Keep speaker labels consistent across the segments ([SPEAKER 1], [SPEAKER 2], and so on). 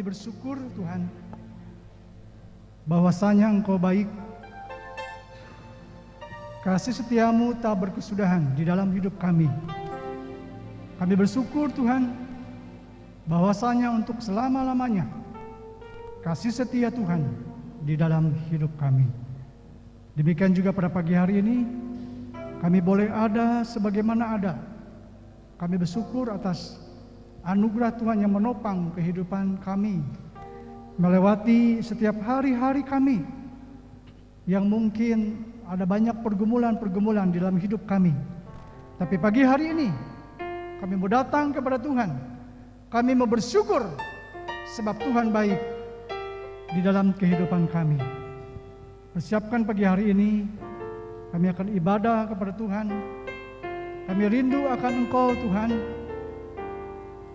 [SPEAKER 1] bersyukur Tuhan, bahwasanya Engkau baik. Kasih setiamu tak berkesudahan di dalam hidup kami. Kami bersyukur Tuhan, bahwasanya untuk selama-lamanya kasih setia Tuhan di dalam hidup kami. Demikian juga pada pagi hari ini, kami boleh ada sebagaimana ada. Kami bersyukur atas anugerah Tuhan yang menopang kehidupan kami, melewati setiap hari-hari kami, yang mungkin ada banyak pergumulan-pergumulan di dalam hidup kami. Tapi pagi hari ini, kami mau datang kepada Tuhan. Kami mau bersyukur, sebab Tuhan baik di dalam kehidupan kami. Persiapkan pagi hari ini, kami akan ibadah kepada Tuhan. Kami rindu akan Engkau Tuhan.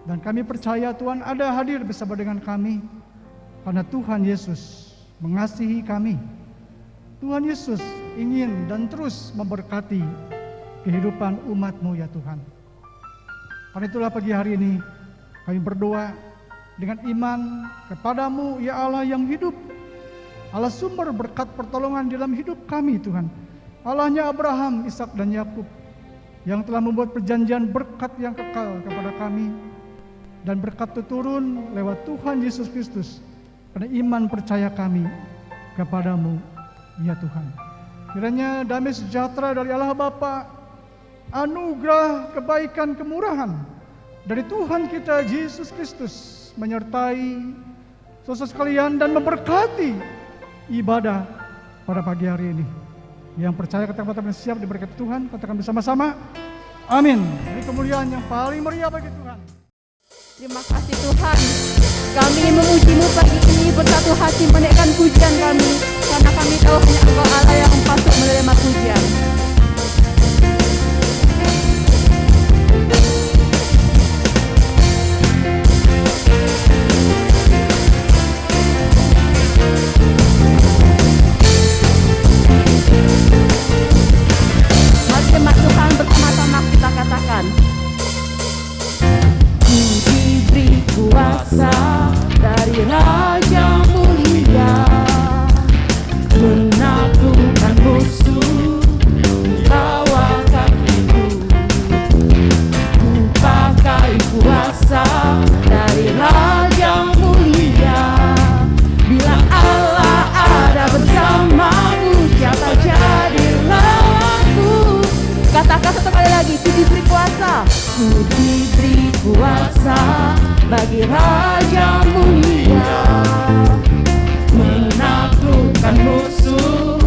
[SPEAKER 1] Dan kami percaya Tuhan ada hadir bersama dengan kami, karena Tuhan Yesus mengasihi kami. Tuhan Yesus ingin dan terus memberkati kehidupan umat-Mu ya Tuhan. Karena itulah pagi hari ini kami berdoa dengan iman kepadamu ya Allah yang hidup, Allah sumber berkat pertolongan dalam hidup kami Tuhan. Allahnya Abraham, Ishak dan Yakub, yang telah membuat perjanjian berkat yang kekal kepada kami, dan berkat itu turun lewat Tuhan Yesus Kristus pada iman percaya kami kepadamu ya Tuhan. Kiranya damai sejahtera dari Allah Bapa, anugerah, kebaikan, kemurahan dari Tuhan kita Yesus Kristus menyertai saudara sekalian dan memberkati ibadah pada pagi hari ini. Yang percaya katakan siap diberkati Tuhan, katakan bersama-sama amin. Ini kemuliaan yang paling meriah bagi Tuhan.
[SPEAKER 2] Terima kasih Tuhan, kami ingin memuji-Mu pagi ini bersatu hati menaikkan pujian kami, karena kami tahu hanya Engkau Allah yang patut menerima pujian. Mari jemaat Tuhan bersama-sama kita katakan, diberi kuasa dari Raja Mulia, menaklukkan musuh di bawah kakiku. Ku pakai kuasa dari Raja Mulia. Bila Allah ada bersamaku, siapa jadi lawanku? Katakan satu kali lagi, ku diberi kuasa. Ku diberi kuasa bagi Raja Mulia, menaklukkan musuh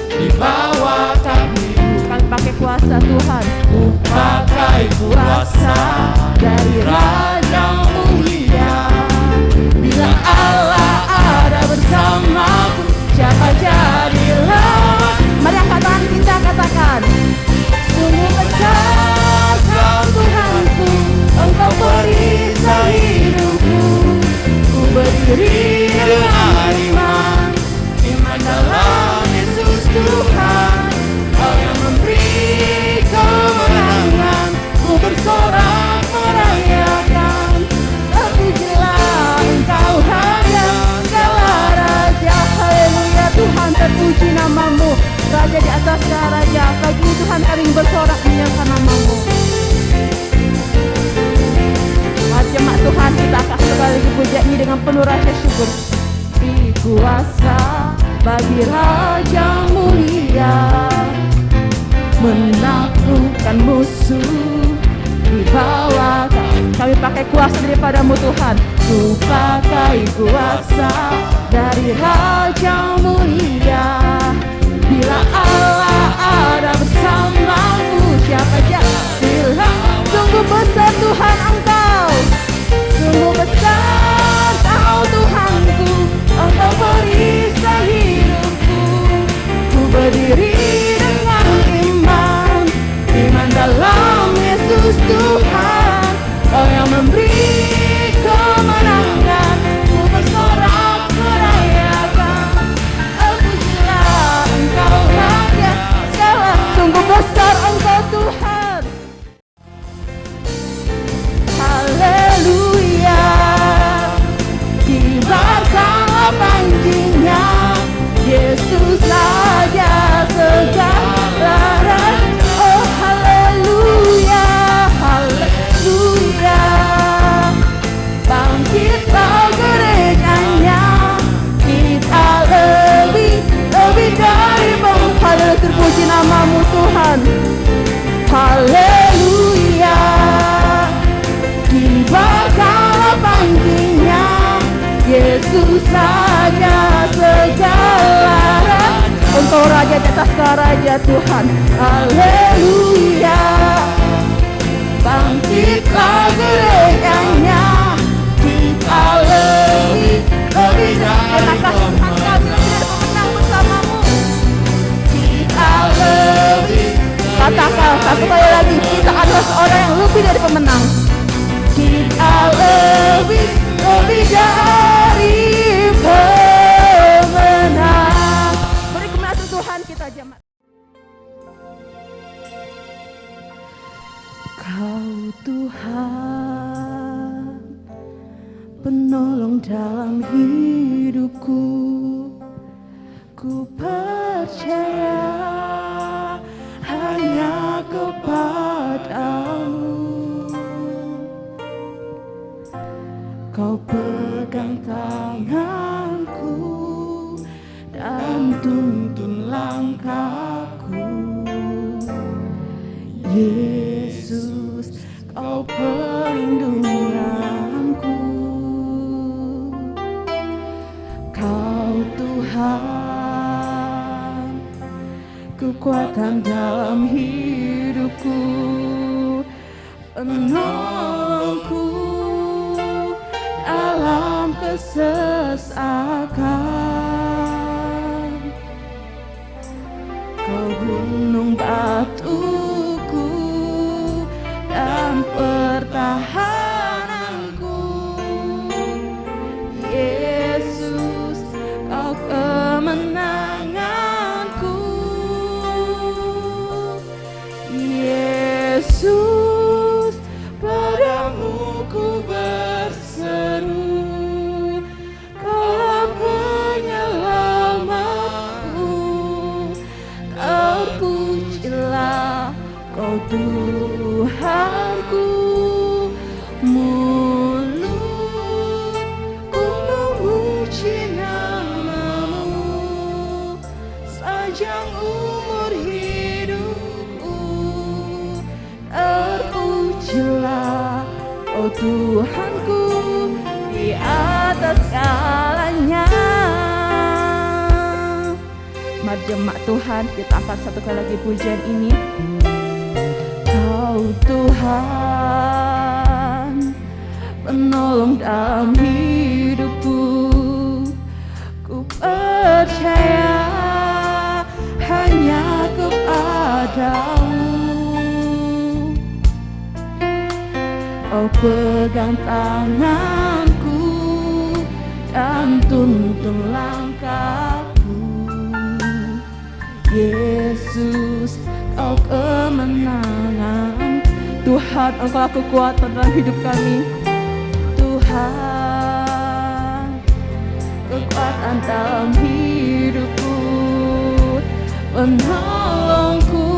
[SPEAKER 2] di bawah kakiku. Kami pakai kuasa Tuhan. Ku pakai kuasa dari Raja Mulia. Bila Allah ada bersamaku, siapa jadi lawan? Mari angkat tangan kita katakan, sungguh besar Kau Tuhanku, Engkau perisai hidupku. Ku berdiri dengan iman, iman dalam Yesus Tuhan. Kau yang memberi kemenangan, ku bersorak merayakan. Terpujilah Engkau Raja, segala Raja. Haleluya Tuhan, terpuji nama-Mu, Raja di atas segala raja. Pagi ini Tuhan kami bersorak menyembah nama-Mu. Jemaat Tuhan, kita akan sekali lagi puja ini dengan penuh rasa syukur. Di kuasa bagi Raja Mulia, menaklukkan musuh di bawah kami pakai kuasa daripada-Mu Tuhan. Ku pakai kuasa dari Raja Mulia. Bila Allah ada bersamaku, siapa jadi lawan? Sungguh besar Tuhan Engkau, sungguh besar Kau Tuhanku, Engkau perisai hidupku. Ku berdiri dengan iman, iman dalam Yesus Tuhan. Kau yang memberi kemenangan, ku bersorak merayakan. Terpujilah Engkau Raja segala, sungguh besar Engkau Tuhan. Haleluya. Di di atas raja Tuhan. Haleluya. Bangkitlah gerejanya, kita lebih dari pemenang bersamamu. Kita lebih. Katakan satu kali lagi, kita adalah seorang yang lebih dari pemenang. Kita lebih dari pemenang. Beri kemuliaan Tuhan, kita jemaat. Kau Tuhan, penolong dalam hidupku, ku percaya hanya kepadamu. Kau pegang tanganku dan tuntun langkahku. Yesus, Kau perlindunganku. Kau Tuhan, kekuatan dalam hidupku, penolongku dalam kesesakan. Kau gunung batuku dan pertahananku. Yesus, Kau kemenanganku. Yesus, padamu ku berseru, Kaulah penyelamatku. Terpujilah Kau Tuhanku. Mulutku memuji nama-Mu sepanjang umur hidupku. Terpujilah Kau Tuhanku di atas segalanya. Mari jemaat Tuhan, kita akan satu kali lagi pujian ini. Kau Tuhan, penolong dalam hidupku, ku percaya hanya kepadamu. Kau pegang tanganku dan tuntun langkahku. Yesus, Kau kemenangan. Tuhan, Engkau kekuatan dalam hidup kami. Tuhan, kekuatan dalam hidupku, penolongku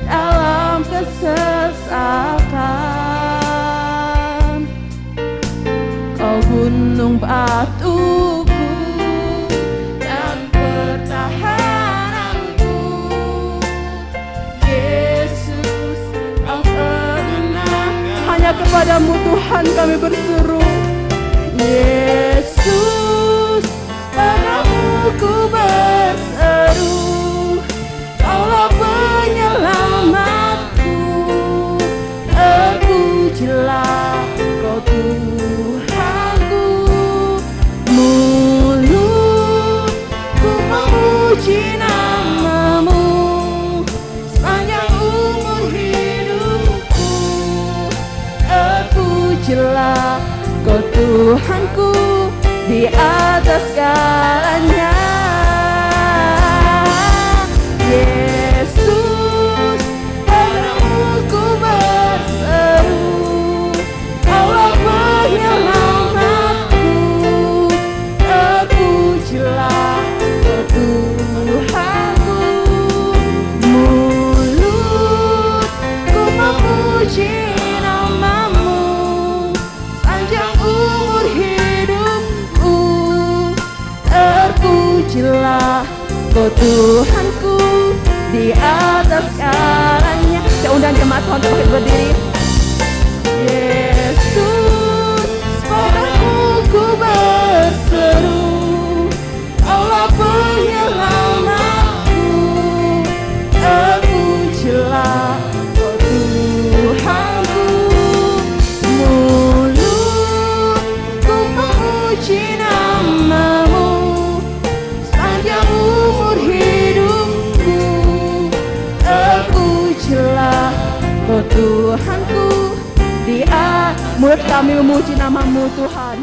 [SPEAKER 2] dalam kesesakan. Kau gunung batuku dan pertahananku. Yesus, Kau kemenangan. Hanya kepadamu Tuhan kami berseru. Yesus, padamu ku berseru, Kaulah penyelamatku. Terpujilah Kau Tuhanku. Mulutku memuji nama-Mu sepanjang umur hidupku. Terpujilah Kau Tuhanku di atas segalanya. Yesus, padamu ku berseru, Kaulah penyelamatku. Terpujilah Kau Tuhanku. Mulutku memuji nama-Mu sepanjang umur hidupku. Terpujilah Kau Tuhanku di atas segalanya. Saya undang jemaat Tuhan untuk berdiri. Yesus, padamu ku berseru, Kaulah penyelamat. Oh Tuhanku, mulut kami memuji nama-Mu Tuhan.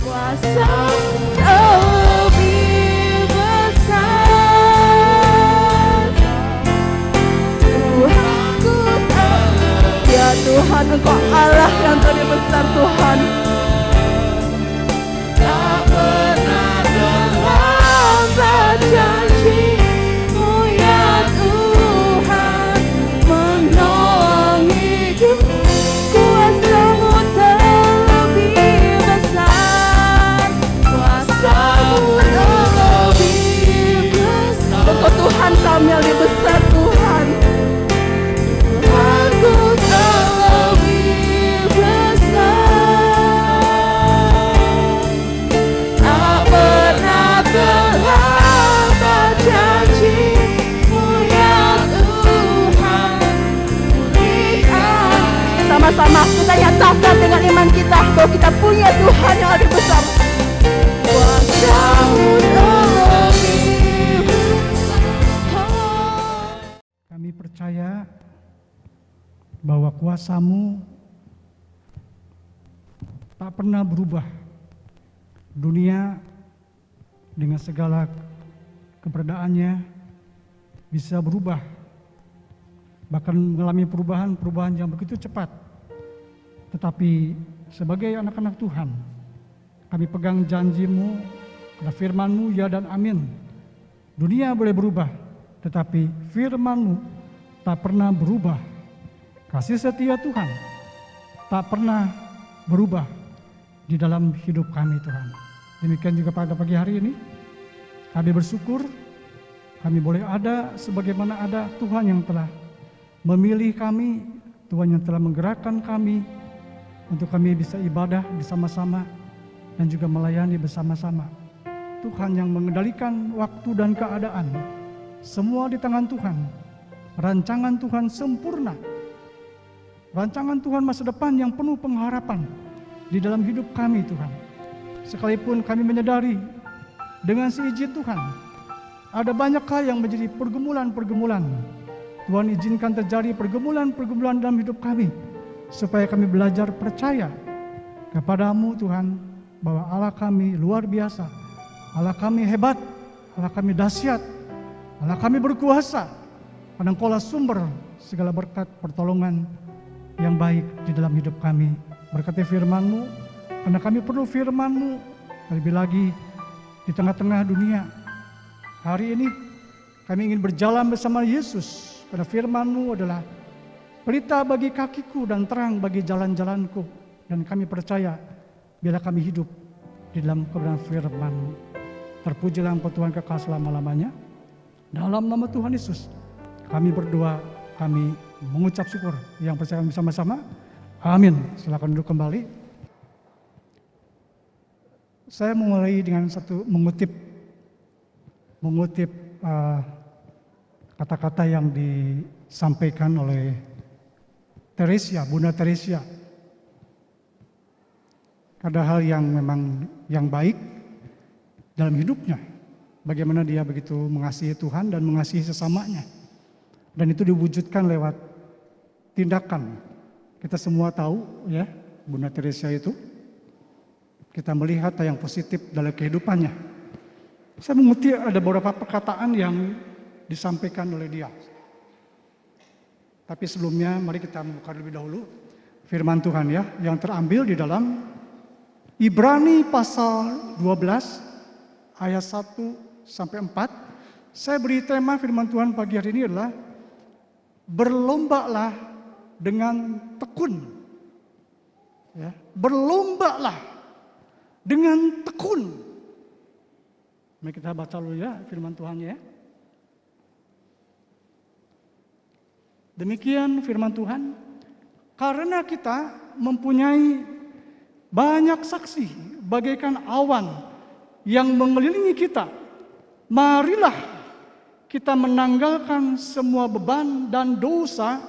[SPEAKER 2] Kuasa lebih besar, Tuhanku, ya Tuhan, Engkau Allah yang terlebih besar Tuhan. Tak pernah terlambat janji-Mu ya Tuhan, menolong hidupku. Kuasa-Mu terlebih besar, kuasa-Mu terlebih besar. Engkau Tuhan kami yang lebih besar Tuhan. Tuhanku terlebih besar, tak pernah terlambat janji-Mu ya Tuhan. Sama-sama kita nyatakan dengan iman kita bahwa kita punya Tuhan yang lebih besar. Kuasa-Mu terlebih besar.
[SPEAKER 1] Kami percaya bahwa kuasa-Mu tak pernah berubah. Dunia dengan segala keberadaannya bisa berubah, bahkan mengalami perubahan yang begitu cepat. Tetapi sebagai anak-anak Tuhan, kami pegang janji-Mu, karena firman-Mu ya dan amin. Dunia boleh berubah, tetapi firman-Mu tak pernah berubah. Kasih setia Tuhan tak pernah berubah di dalam hidup kami Tuhan. Demikian juga pada pagi hari ini, kami bersyukur kami boleh ada sebagaimana ada Tuhan yang telah memilih kami, Tuhan yang telah menggerakkan kami untuk kami bisa ibadah bersama-sama dan juga melayani bersama-sama. Tuhan yang mengendalikan waktu dan keadaan, semua di tangan Tuhan. Rancangan Tuhan sempurna. Rancangan Tuhan masa depan yang penuh pengharapan di dalam hidup kami Tuhan. Sekalipun kami menyadari dengan seizin Tuhan, ada banyak hal yang menjadi pergumulan-pergumulan. Tuhan izinkan terjadi pergumulan-pergumulan dalam hidup kami, supaya kami belajar percaya kepada-Mu Tuhan, bahwa Allah kami luar biasa, Allah kami hebat, Allah kami dahsyat, Allah kami berkuasa, dan Engkaulah sumber segala berkat pertolongan yang baik di dalam hidup kami. Berkati firman-Mu, karena kami perlu firman-Mu, lebih lagi di tengah-tengah dunia. Hari ini kami ingin berjalan bersama Yesus, karena firman-Mu adalah pelita bagi kakiku dan terang bagi jalan-jalanku. Dan kami percaya bila kami hidup di dalam kebenaran firman-Mu. Terpujilah Engkau Tuhan kekal selama-lamanya. Dalam nama Tuhan Yesus kami berdoa, kami mengucap syukur. Yang percaya bersama-sama, amin. Silakan duduk kembali. Saya mulai dengan mengutip kata-kata yang disampaikan oleh Teresia, Bunda Teresia. Ada hal yang memang yang baik dalam hidupnya. Bagaimana dia begitu mengasihi Tuhan dan mengasihi sesamanya. Dan itu diwujudkan lewat tindakan. Kita semua tahu ya, Bunda Teresia itu. Kita melihat yang positif dalam kehidupannya. Saya mengutip ada beberapa perkataan yang disampaikan oleh dia. Tapi sebelumnya mari kita membuka lebih dahulu firman Tuhan ya, yang terambil di dalam Ibrani pasal 12 ayat 1 sampai 4. Saya beri tema firman Tuhan pagi hari ini adalah berlombalah dengan tekun. Ya, berlombalah dengan tekun. Mari kita baca dulu ya firman Tuhan ya. Demikian firman Tuhan, karena kita mempunyai banyak saksi bagaikan awan yang mengelilingi kita, marilah kita menanggalkan semua beban dan dosa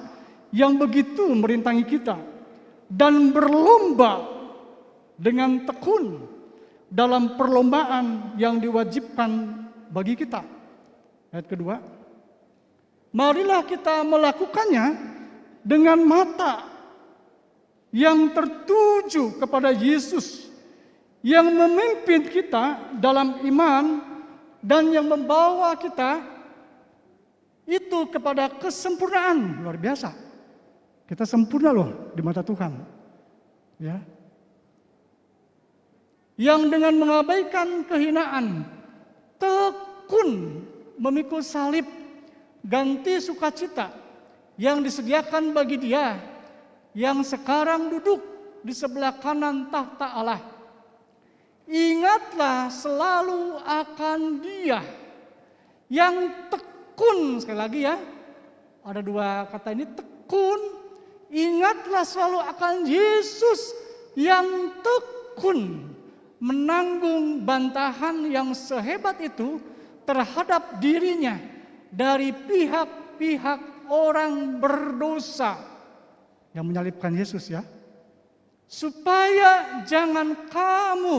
[SPEAKER 1] yang begitu merintangi kita dan berlomba dengan tekun dalam perlombaan yang diwajibkan bagi kita. Ayat kedua, marilah kita melakukannya dengan mata yang tertuju kepada Yesus, yang memimpin kita dalam iman dan yang membawa kita itu kepada kesempurnaan. Luar biasa. Kita sempurna loh di mata Tuhan. Ya. Yang dengan mengabaikan kehinaan, tekun memikul salib, ganti sukacita yang disediakan bagi Dia yang sekarang duduk di sebelah kanan tahta Allah. Ingatlah selalu akan Dia yang tekun. Sekali lagi ya, ada dua kata ini, tekun. Ingatlah selalu akan Yesus yang tekun menanggung bantahan yang sehebat itu terhadap dirinya dari pihak-pihak orang berdosa yang menyalibkan Yesus ya. Supaya jangan kamu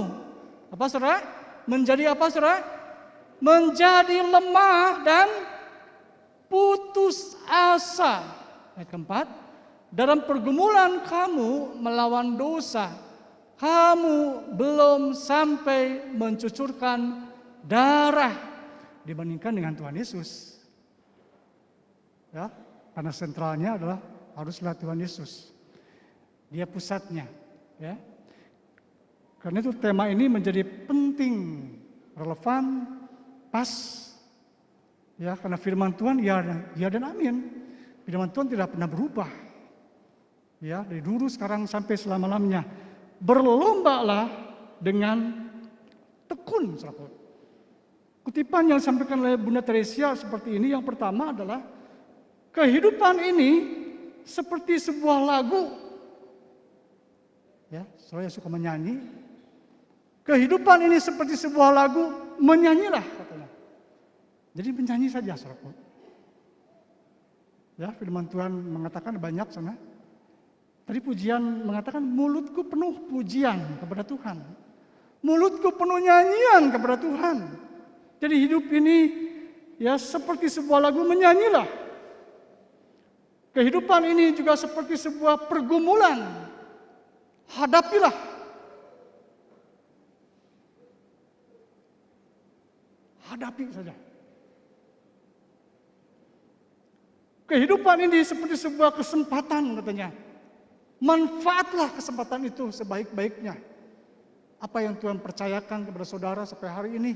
[SPEAKER 1] saudara? Menjadi saudara? Menjadi lemah dan putus asa. Ayat keempat, dalam pergumulan kamu melawan dosa, kamu belum sampai mencucurkan darah dibandingkan dengan Tuhan Yesus. Ya, karena sentralnya adalah haruslah Tuhan Yesus. Dia pusatnya, ya. Karena itu tema ini menjadi penting, relevan, pas. Ya, karena firman Tuhan ya dan amin. Firman Tuhan tidak pernah berubah. Ya, dari dulu sekarang sampai selama-lamanya. Berlombalah dengan tekun, saudara. Kutipan yang disampaikan oleh Bunda Teresia seperti ini, yang pertama adalah kehidupan ini seperti sebuah lagu. Ya, saya suka menyanyi. Kehidupan ini seperti sebuah lagu, menyanyilah katanya. Jadi menyanyi saja, saudara. Ya, firman Tuhan mengatakan banyak sana. Tadi pujian mengatakan mulutku penuh pujian kepada Tuhan. Mulutku penuh nyanyian kepada Tuhan. Jadi hidup ini ya seperti sebuah lagu, menyanyilah. Kehidupan ini juga seperti sebuah pergumulan. Hadapilah. Hadapi saja. Kehidupan ini seperti sebuah kesempatan katanya. Manfaatlah kesempatan itu sebaik-baiknya. Apa yang Tuhan percayakan kepada saudara sampai hari ini,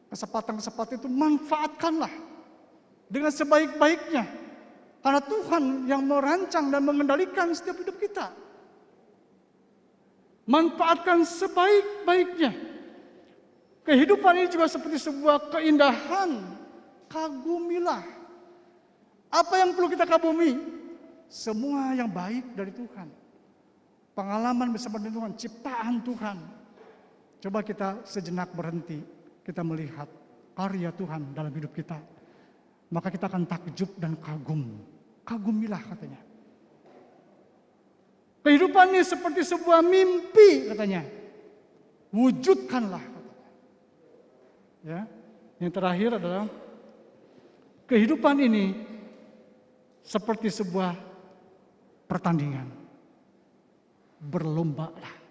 [SPEAKER 1] kesempatan-kesempatan itu manfaatkanlah dengan sebaik-baiknya. Karena Tuhan yang merancang dan mengendalikan setiap hidup kita. Manfaatkan sebaik-baiknya. Kehidupan ini juga seperti sebuah keindahan. Kagumilah. Apa yang perlu kita kagumi? Semua yang baik dari Tuhan. Pengalaman bersama dengan Tuhan, ciptaan Tuhan. Coba kita sejenak berhenti, kita melihat karya Tuhan dalam hidup kita. Maka kita akan takjub dan kagum. Kagumilah katanya. Kehidupan ini seperti sebuah mimpi katanya. Wujudkanlah katanya. Ya. Yang terakhir adalah kehidupan ini seperti sebuah pertandingan. Berlombalah.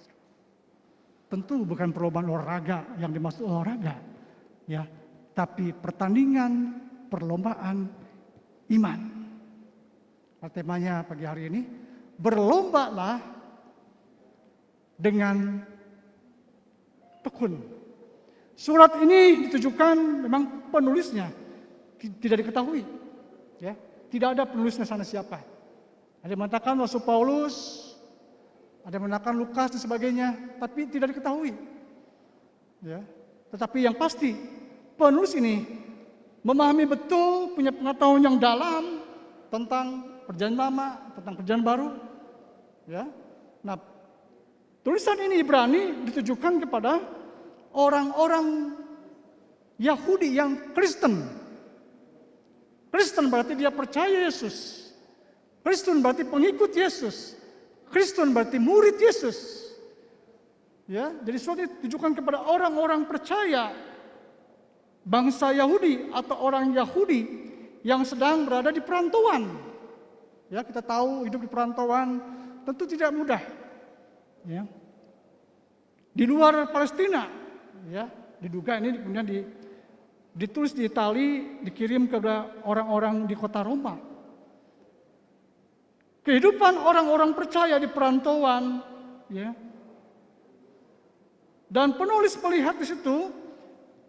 [SPEAKER 1] Tentu bukan perlombaan olahraga yang dimaksud olahraga, ya, tapi pertandingan, perlombaan iman. Temanya pagi hari ini, berlombalah dengan tekun. Surat ini ditujukan memang penulisnya tidak diketahui, ya, tidak ada penulisnya sana siapa. Ada yang mengatakan Rasul Paulus, ada yang mengatakan Lukas dan sebagainya, tapi tidak diketahui. Ya, tetapi yang pasti penulis ini memahami betul, punya pengetahuan yang dalam tentang Perjanjian Lama, tentang Perjanjian Baru. Ya, nah tulisan ini Ibrani ditujukan kepada orang-orang Yahudi yang Kristen. Kristen berarti dia percaya Yesus. Kristen berarti pengikut Yesus. Kristen berarti murid Yesus. Ya, jadi surat ini ditujukan kepada orang-orang percaya bangsa Yahudi atau orang Yahudi yang sedang berada di perantauan. Ya, kita tahu hidup di perantauan tentu tidak mudah. Ya. Di luar Palestina, ya, diduga ini kemudian ditulis di Itali, dikirim ke orang-orang di kota Roma. Kehidupan orang-orang percaya di perantauan, ya. Dan penulis melihat di situ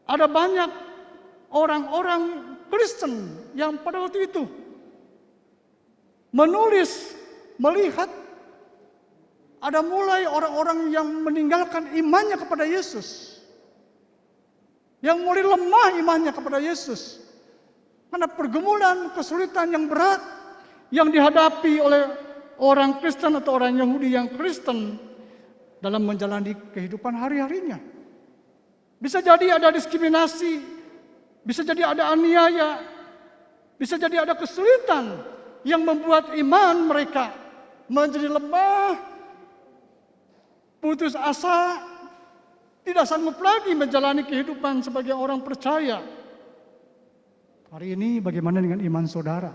[SPEAKER 1] ada banyak orang-orang Kristen yang pada waktu itu menulis, melihat ada mulai orang-orang yang meninggalkan imannya kepada Yesus. Yang mulai lemah imannya kepada Yesus. Karena pergumulan, kesulitan yang berat yang dihadapi oleh orang Kristen atau orang Yahudi yang Kristen dalam menjalani kehidupan hari-harinya. Bisa jadi ada diskriminasi, bisa jadi ada aniaya, bisa jadi ada kesulitan yang membuat iman mereka menjadi lemah, putus asa, tidak sanggup lagi menjalani kehidupan sebagai orang percaya. Hari ini bagaimana dengan iman saudara?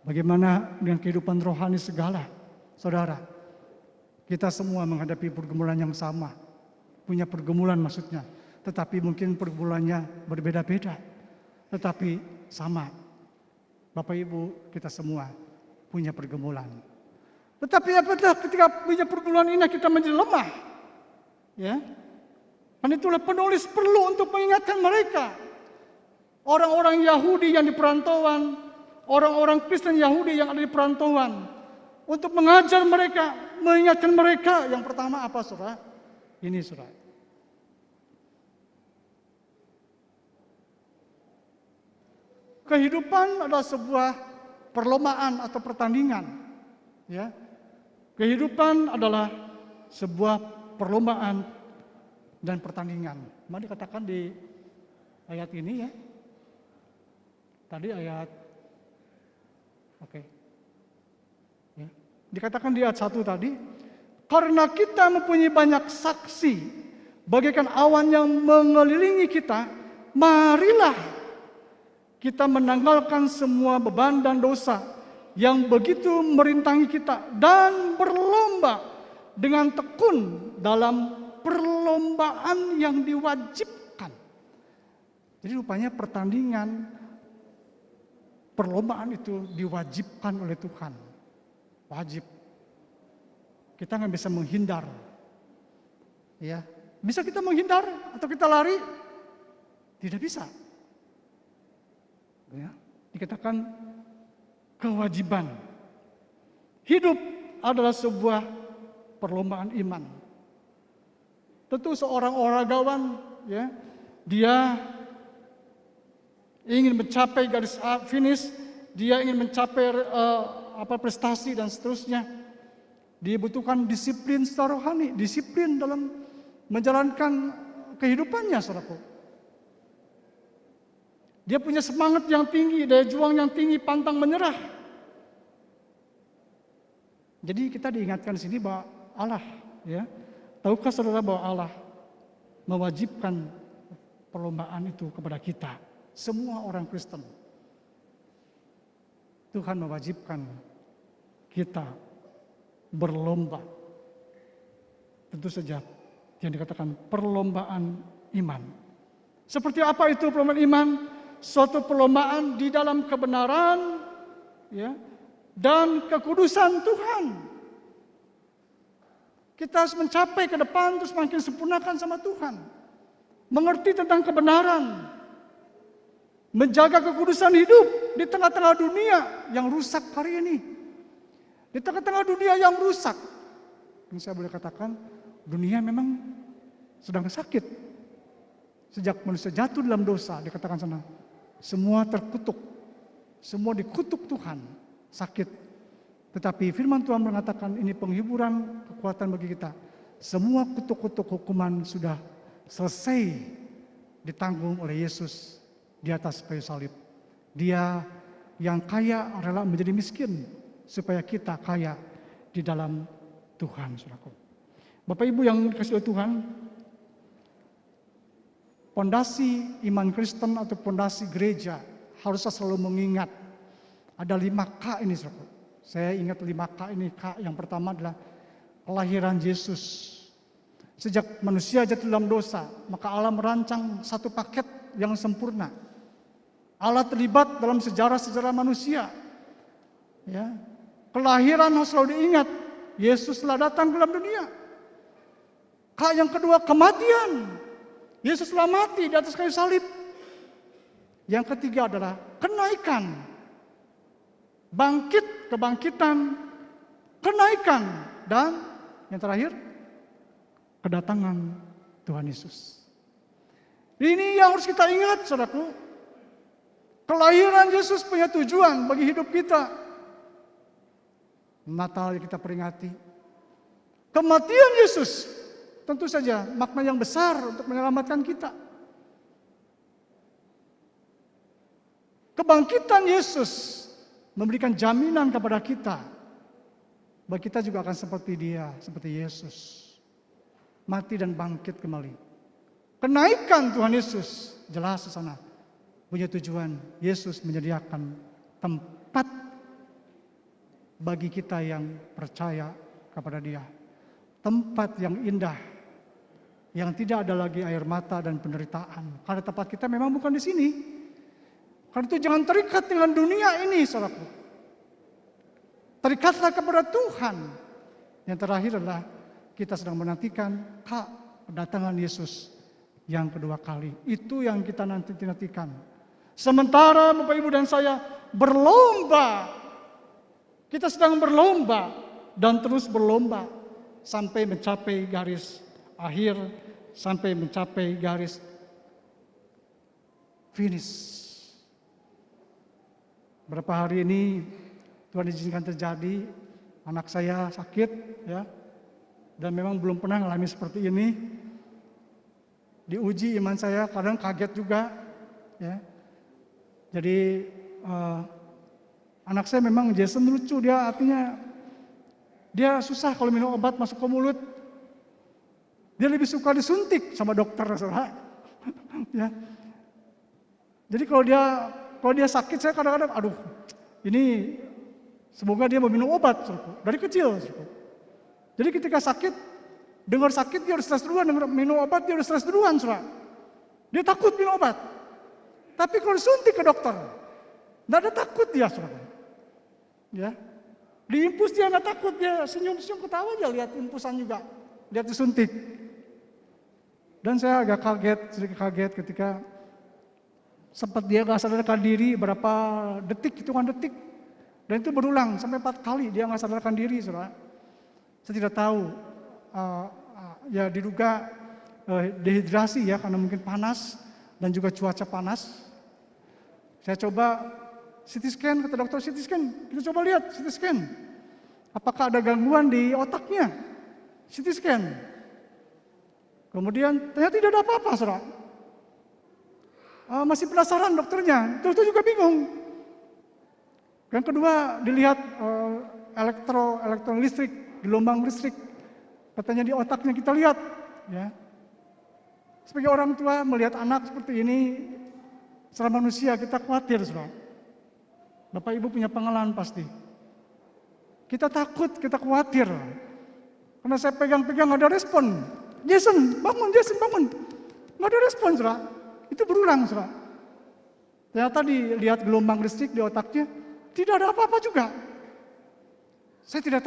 [SPEAKER 1] Bagaimana dengan kehidupan rohani segala? Saudara, kita semua menghadapi pergumulan yang sama. Punya pergumulan maksudnya. Tetapi mungkin pergumulannya berbeda-beda. Tetapi sama. Bapak Ibu, kita semua punya pergumulan. Tetapi apabila ketika punya pergumulan ini kita menjadi lemah. Ya. Dan itulah penulis perlu untuk mengingatkan mereka. Orang-orang Yahudi yang di perantauan, orang-orang Kristen Yahudi yang ada di perantauan. Untuk mengajar mereka, mengingatkan mereka. Yang pertama apa, saudara? Ini, saudara. Kehidupan adalah sebuah perlombaan atau pertandingan. Ya. Kehidupan adalah sebuah perlombaan dan pertandingan. Mari dikatakan di ayat ini ya. Tadi ayat, oke. Ya. Dikatakan di ayat 1 tadi, karena kita mempunyai banyak saksi, bagaikan awan yang mengelilingi kita, marilah kita menanggalkan semua beban dan dosa yang begitu merintangi kita dan berlomba dengan tekun dalam perlombaan yang diwajibkan. Jadi rupanya pertandingan, perlombaan itu diwajibkan oleh Tuhan. Wajib. Kita nggak bisa menghindar. Ya, bisa kita menghindar atau kita lari? Tidak bisa. Ya, dikatakan kewajiban. Hidup adalah sebuah perlombaan iman. Tentu seorang olahragawan, ya, dia ingin mencapai garis finish, dia ingin mencapai prestasi dan seterusnya. Dibutuhkan disiplin secara rohani, disiplin dalam menjalankan kehidupannya, saudaraku. Dia punya semangat yang tinggi, daya juang yang tinggi, pantang menyerah. Jadi kita diingatkan di sini bahwa Allah, ya, tahukah saudara bahwa Allah mewajibkan perlombaan itu kepada kita, semua orang Kristen. Tuhan mewajibkan kita berlomba. Tentu saja yang dikatakan perlombaan iman. Seperti apa itu perlombaan iman? Suatu perlombaan di dalam kebenaran, ya, dan kekudusan Tuhan. Kita harus mencapai ke depan terus makin sempurnakan sama Tuhan. Mengerti tentang kebenaran. Menjaga kekudusan hidup di tengah-tengah dunia yang rusak hari ini. Di tengah-tengah dunia yang rusak. Ini saya boleh katakan, dunia memang sedang sakit. Sejak manusia jatuh dalam dosa, dikatakan sana, semua terkutuk. Semua dikutuk Tuhan, sakit. Tetapi firman Tuhan mengatakan ini penghiburan, kekuatan bagi kita. Semua kutuk-kutuk hukuman sudah selesai ditanggung oleh Yesus di atas kayu salib. Dia yang kaya rela menjadi miskin supaya kita kaya di dalam Tuhan, saudaraku. Bapak Ibu yang dikasihi oleh Tuhan, pondasi iman Kristen atau pondasi gereja harusnya selalu mengingat ada 5K ini, saudaraku. Saya ingat 5K ini. K yang pertama adalah kelahiran Yesus. Sejak manusia jatuh dalam dosa, maka Allah merancang satu paket yang sempurna. Allah terlibat dalam sejarah-sejarah manusia. Ya. Kelahiran harus selalu diingat. Yesus telah datang ke dalam dunia. K yang kedua, kematian. Yesus telah mati di atas kayu salib. Yang ketiga adalah kenaikan. Bangkit, kebangkitan, kenaikan. Dan yang terakhir, kedatangan Tuhan Yesus. Ini yang harus kita ingat, saudaraku. Kelahiran Yesus punya tujuan bagi hidup kita. Natal yang kita peringati. Kematian Yesus tentu saja makna yang besar untuk menyelamatkan kita. Kebangkitan Yesus memberikan jaminan kepada kita bahwa kita juga akan seperti Dia, seperti Yesus. Mati dan bangkit kembali. Kenaikan Tuhan Yesus jelas di sana punya tujuan. Yesus menyediakan tempat bagi kita yang percaya kepada Dia. Tempat yang indah, yang tidak ada lagi air mata dan penderitaan. Karena tempat kita memang bukan di sini. Karena itu jangan terikat dengan dunia ini, saudaraku. Terikatlah kepada Tuhan. Yang terakhir adalah kita sedang menantikan kedatangan Yesus yang kedua kali. Itu yang kita nantikan. Sementara Bapak Ibu dan saya berlomba. Kita sedang berlomba dan terus berlomba sampai mencapai garis akhir, sampai mencapai garis finish. Berapa hari ini Tuhan izinkan terjadi, anak saya sakit, ya, dan memang belum pernah mengalami seperti ini. Diuji iman saya, kadang kaget juga, ya. Jadi anak saya memang Jason lucu, dia artinya dia susah kalau minum obat masuk ke mulut. Dia lebih suka disuntik sama dokter, saudara. Ya. Jadi kalau dia sakit, saya kadang-kadang, aduh, ini semoga dia mau minum obat, saudara. Dari kecil. Saudara. Jadi ketika sakit, dengar sakit dia harus stres duluan, dengar minum obat dia harus stres duluan, saudara. Dia takut minum obat. Tapi kalau disuntik ke dokter, nggak ada takut dia, saudara. Ya, diimpus dia nggak takut, dia senyum-senyum ketawa aja lihat impusan juga, lihat disuntik. Dan saya agak sedikit kaget ketika sempat dia nggak sadarkan diri berapa detik, hitungan detik, dan itu berulang sampai 4 kali dia nggak sadarkan diri, saudara. Saya tidak tahu, ya diduga dehidrasi ya karena mungkin panas dan juga cuaca panas. Saya coba CT scan, kata dokter CT scan, kita coba lihat CT scan. Apakah ada gangguan di otaknya? CT scan. Kemudian ternyata tidak ada apa-apa, saudara. Masih penasaran dokternya, dokter juga bingung. Yang kedua dilihat elektron listrik, gelombang listrik. Katanya di otaknya kita lihat. Ya. Sebagai orang tua melihat anak seperti ini, secara manusia kita khawatir, saudara. Bapak Ibu punya pengalaman pasti. Kita takut, kita khawatir. Karena saya pegang-pegang nggak ada respon. Jason bangun. Nggak ada respon, saudara. Itu berulang, saudara. Ternyata dilihat gelombang listrik di otaknya, tidak ada apa-apa juga. Saya tidak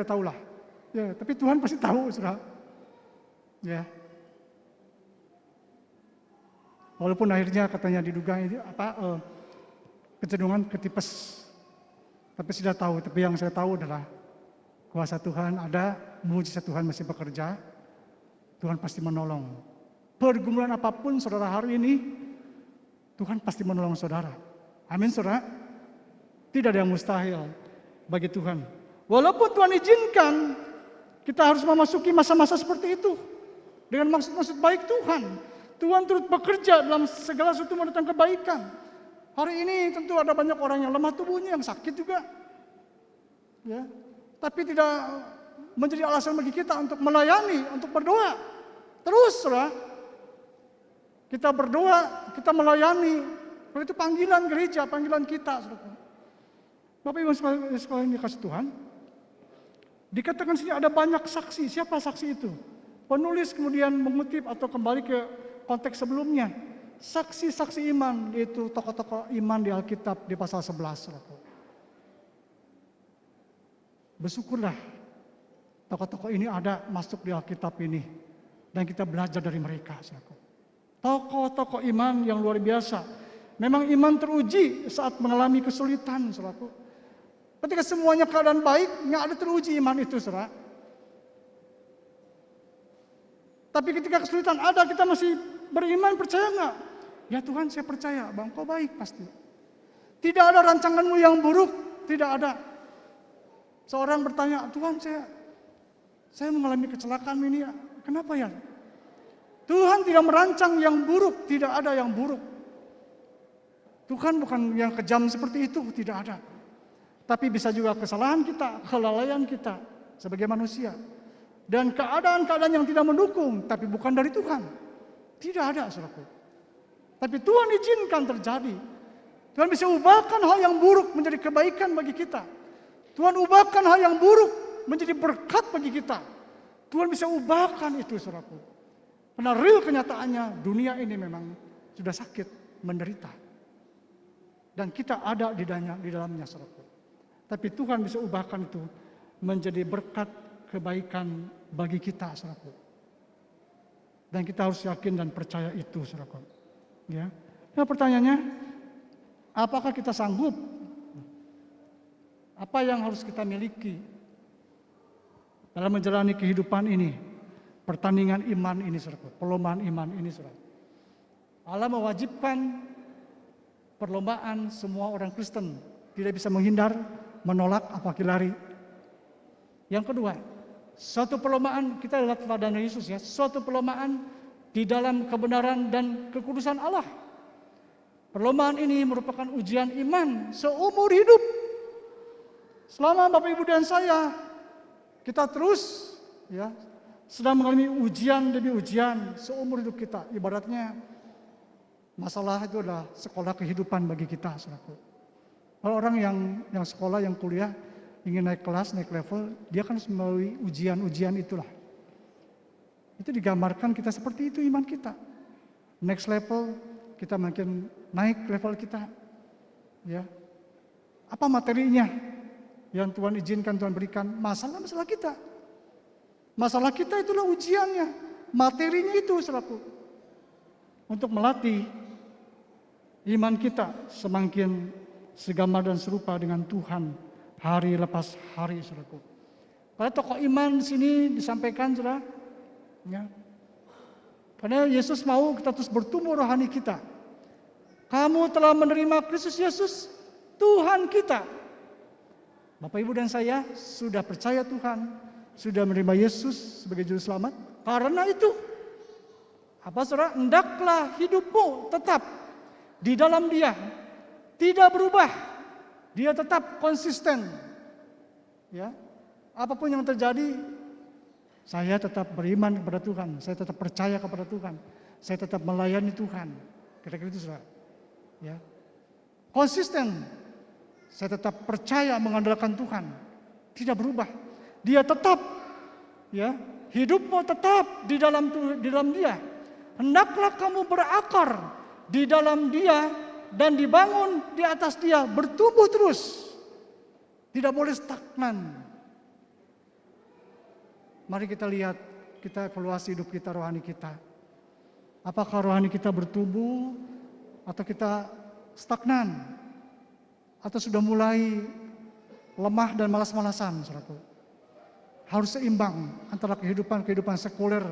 [SPEAKER 1] tahu lah. Ya, tapi Tuhan pasti tahu, saudara. Ya. Walaupun akhirnya katanya diduga ini kecenderungan ke tipes. Tapi sudah tahu, tapi yang saya tahu adalah kuasa Tuhan ada, mujizat Tuhan masih bekerja. Tuhan pasti menolong. Pergumulan apapun saudara hari ini, Tuhan pasti menolong saudara. Amin, saudara. Tidak ada yang mustahil bagi Tuhan. Walaupun Tuhan izinkan, kita harus memasuki masa-masa seperti itu. Dengan maksud-maksud baik Tuhan. Tuhan turut bekerja dalam segala sesuatu mendatangkan kebaikan. Hari ini tentu ada banyak orang yang lemah tubuhnya, yang sakit juga. Ya. Tapi tidak menjadi alasan bagi kita untuk melayani, untuk berdoa. Terus, saudara. Kita berdoa, kita melayani. Kalau itu panggilan gereja, panggilan kita, saudara. Bapak Ibu sekalian dikasih Tuhan, dikatakan sini ada banyak saksi. Siapa saksi itu? Penulis kemudian mengutip atau kembali ke konteks sebelumnya. Saksi-saksi iman, yaitu tokoh-tokoh iman di Alkitab di pasal 11. Bersyukurlah tokoh-tokoh ini ada masuk di Alkitab ini. Dan kita belajar dari mereka. Tokoh-tokoh iman yang luar biasa. Memang iman teruji saat mengalami kesulitan. Ketika semuanya keadaan baik, nggak ada teruji iman itu, saudara. Tapi ketika kesulitan ada, kita masih beriman, percaya nggak? Ya Tuhan, saya percaya bahwa Engkau baik pasti. Tidak ada rancanganmu yang buruk, tidak ada. Seorang bertanya, Tuhan saya mengalami kecelakaan ini, kenapa ya? Tuhan tidak merancang yang buruk, tidak ada yang buruk. Tuhan bukan yang kejam seperti itu, tidak ada. Tapi bisa juga kesalahan kita, kelalaian kita sebagai manusia. Dan keadaan-keadaan yang tidak mendukung, tapi bukan dari Tuhan. Tidak ada, saudaraku. Tapi Tuhan izinkan terjadi. Tuhan bisa ubahkan hal yang buruk menjadi kebaikan bagi kita. Tuhan ubahkan hal yang buruk menjadi berkat bagi kita. Tuhan bisa ubahkan itu, saudaraku. Karena real kenyataannya, dunia ini memang sudah sakit, menderita. Dan kita ada di dalamnya, saudaraku. Tapi Tuhan bisa ubahkan itu menjadi berkat kebaikan bagi kita, saudaraku. Dan kita harus yakin dan percaya itu, saudaraku. Ya. Nah, pertanyaannya, apakah kita sanggup? Apa yang harus kita miliki dalam menjalani kehidupan ini? Pertandingan iman ini, saudaraku. Perlombaan iman ini, saudara. Allah mewajibkan perlombaan semua orang Kristen. Tidak bisa menghindar, menolak, apalagi lari. Yang kedua, suatu perlombaan, kita lihat teladan Yesus ya. Suatu perlombaan di dalam kebenaran dan kekudusan Allah. Perlombaan ini merupakan ujian iman seumur hidup. Selama Bapak Ibu dan saya, kita terus ya sedang mengalami ujian demi ujian seumur hidup kita. Ibaratnya masalah itu adalah sekolah kehidupan bagi kita, saudaraku. Kalau orang yang sekolah, yang kuliah, ingin naik kelas, naik level, dia kan melalui ujian-ujian itulah. Itu digambarkan kita seperti itu iman kita. Next level, kita makin naik level kita. Ya. Apa materinya yang Tuhan izinkan, Tuhan berikan? Masalah-masalah kita. Masalah kita itulah ujiannya. Materinya itu, saudaraku. Untuk melatih iman kita semakin segambar dan serupa dengan Tuhan hari lepas hari, saudaraku. Pada tokoh iman di sini disampaikan, saudara. Ya. Karena Yesus mau kita terus bertumbuh rohani kita. Kamu telah menerima Kristus Yesus, Tuhan kita. Bapak Ibu dan saya sudah percaya Tuhan, sudah menerima Yesus sebagai juru selamat. Karena itu, apa saudara? Hendaklah hidupmu tetap di dalam Dia, tidak berubah. Dia tetap konsisten. Ya, apapun yang terjadi, saya tetap beriman kepada Tuhan, saya tetap percaya kepada Tuhan, saya tetap melayani Tuhan. Kira-kira itu, saudara. Ya. Konsisten. Saya tetap percaya mengandalkan Tuhan. Tidak berubah. Dia tetap, ya, hidupmu tetap di dalam Dia. Hendaklah kamu berakar di dalam Dia dan dibangun di atas Dia, bertumbuh terus. Tidak boleh stagnan. Mari kita lihat, kita evaluasi hidup kita, rohani kita. Apakah rohani kita bertumbuh atau kita stagnan? Atau sudah mulai lemah dan malas-malasan, saudaraku? Harus seimbang antara kehidupan sekuler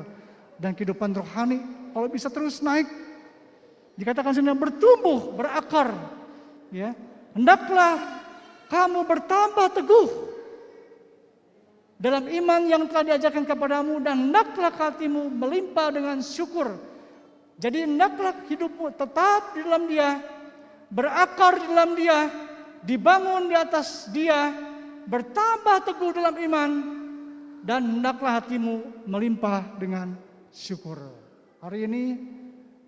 [SPEAKER 1] dan kehidupan rohani. Kalau bisa terus naik, dikatakan sini bertumbuh, berakar. Ya, hendaklah kamu bertambah teguh dalam iman yang telah diajarkan kepadamu, dan hendaklah hatimu melimpah dengan syukur. Jadi hendaklah hidupmu tetap di dalam Dia, berakar di dalam Dia, dibangun di atas Dia, bertambah teguh dalam iman, dan hendaklah hatimu melimpah dengan syukur. Hari ini